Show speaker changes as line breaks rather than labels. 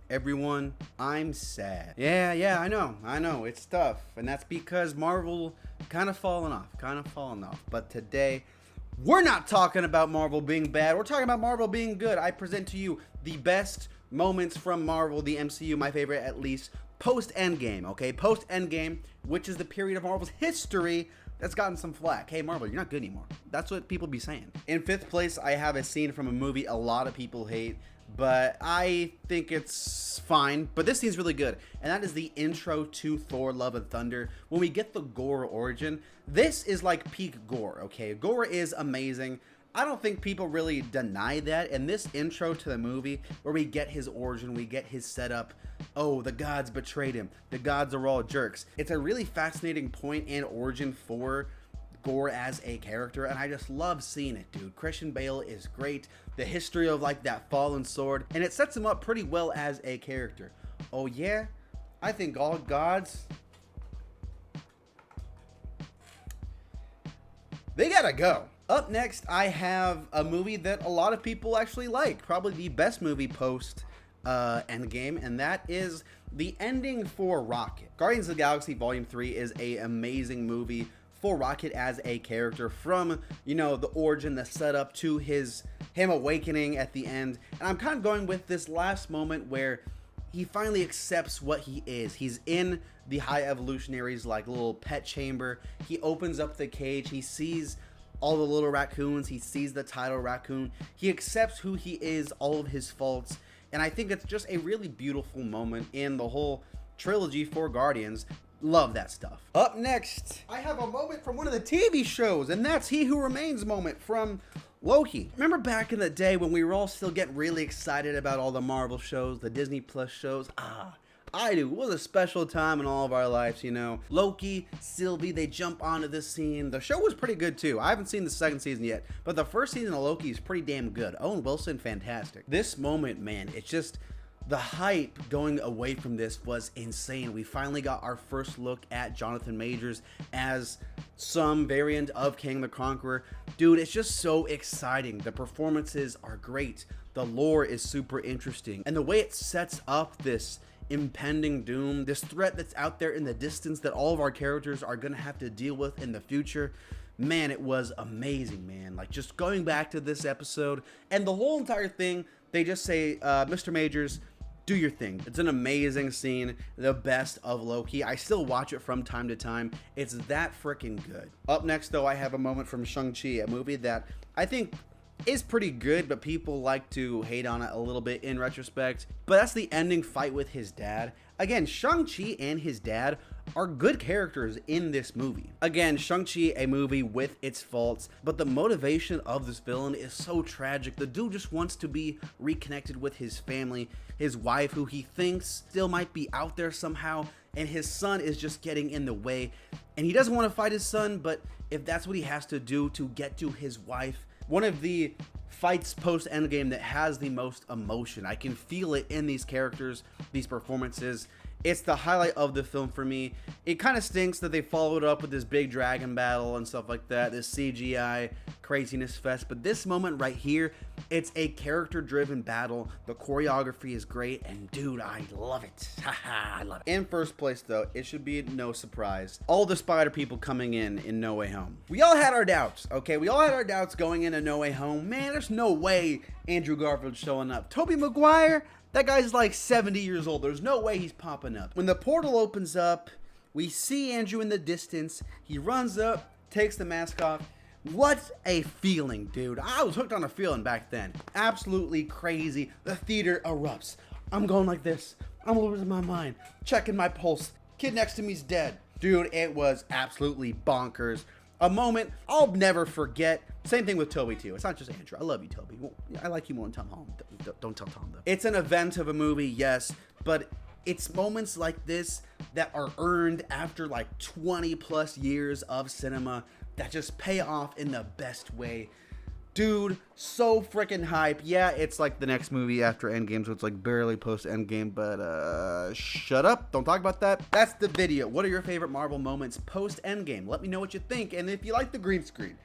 Everyone, I'm sad. Yeah, I know, it's tough. And that's because Marvel kind of fallen off. But today, we're not talking about Marvel being bad. We're talking about Marvel being good. I present to you the best moments from Marvel, the MCU, my favorite at least, post Endgame, okay? Post Endgame, which is the period of Marvel's history that's gotten some flack. Hey, Marvel, you're not good anymore. That's what people be saying. In fifth place, I have a scene from a movie a lot of people hate, but I think it's fine. But this scene's really good, and that is the intro to Thor: Love and Thunder. When we get the Gore origin, this is like peak Gore, okay? Gore is amazing. I don't think people really deny that. And this intro to the movie, where we get his origin, we get his setup. Oh, the gods betrayed him. The gods are all jerks. It's a really fascinating point and origin for Gore as a character, and I just love seeing it, dude. Christian Bale is great. The history of like that fallen sword, and it sets him up pretty well as a character. Oh yeah, I think all gods, they gotta go. Up next, I have a movie that a lot of people actually like. Probably the best movie post Endgame, and that is the ending for Rocket. Guardians of the Galaxy Volume 3 is an amazing movie for Rocket as a character, from, you know, the origin, the setup, to him awakening at the end. And I'm kind of going with this last moment where he finally accepts what he is. He's in the High Evolutionary's like little pet chamber. He opens up the cage. He sees all the little raccoons. He sees the title raccoon. He accepts who he is, all of his faults. And I think it's just a really beautiful moment in the whole trilogy for Guardians. Love that stuff. Up next, I have a moment from one of the TV shows, and that's He Who Remains moment from Loki. Remember back in the day when we were all still getting really excited about all the Marvel shows, the Disney Plus shows? I do. It was a special time in all of our lives, you know. Loki, Sylvie, they jump onto this scene. The show was pretty good too. I haven't seen the second season yet, but the first season of Loki is pretty damn good. Owen Wilson, fantastic. This moment, man, it's just, the hype going away from this was insane. We finally got our first look at Jonathan Majors as some variant of King the Conqueror. Dude, it's just so exciting. The performances are great. The lore is super interesting. And the way it sets up this impending doom, this threat that's out there in the distance that all of our characters are gonna have to deal with in the future, man, it was amazing, man. Like, just going back to this episode and the whole entire thing, they just say, Mr. Majors, do your thing. It's an amazing scene, the best of Loki. I still watch it from time to time. It's that freaking good. Up next, though, I have a moment from Shang-Chi, a movie that I think is pretty good, but people like to hate on it a little bit in retrospect. But that's the ending fight with his dad. Again, Shang-Chi and his dad are good characters in this movie. Again, Shang-Chi, a movie with its faults, but the motivation of this villain is so tragic. The dude just wants to be reconnected with his family, his wife, who he thinks still might be out there somehow, and his son is just getting in the way. And he doesn't want to fight his son, but if that's what he has to do to get to his wife, one of the fights post Endgame that has the most emotion. I can feel it in these characters, these performances. It's the highlight of the film for me. It kind of stinks that they followed up with this big dragon battle and stuff like that, this CGI craziness fest, but this moment right here, it's a character-driven battle. The choreography is great, and dude, I love it. Haha, I love it. In first place, though, it should be no surprise, all the Spider people coming in No Way Home. We all had our doubts, okay? We all had our doubts going into No Way Home. Man, there's no way Andrew Garfield's showing up. Tobey Maguire? That guy's like 70 years old. There's no way he's popping up. When the portal opens up, we see Andrew in the distance. He runs up, takes the mask off. What a feeling, dude. I was hooked on a feeling back then. Absolutely crazy. The theater erupts. I'm going like this. I'm losing my mind. Checking my pulse. Kid next to me's dead. Dude, it was absolutely bonkers. A moment I'll never forget. Same thing with Toby too. It's not just Andrew. I love you, Toby. Well, I like you more than Tom Holland. Don't tell Tom though. It's an event of a movie, yes, but it's moments like this that are earned after like 20 plus years of cinema that just pay off in the best way. Dude, so freaking hype. Yeah, it's like the next movie after Endgame, so it's like barely post Endgame, but shut up. Don't talk about that. That's the video. What are your favorite Marvel moments post Endgame? Let me know what you think, and if you like the green screen,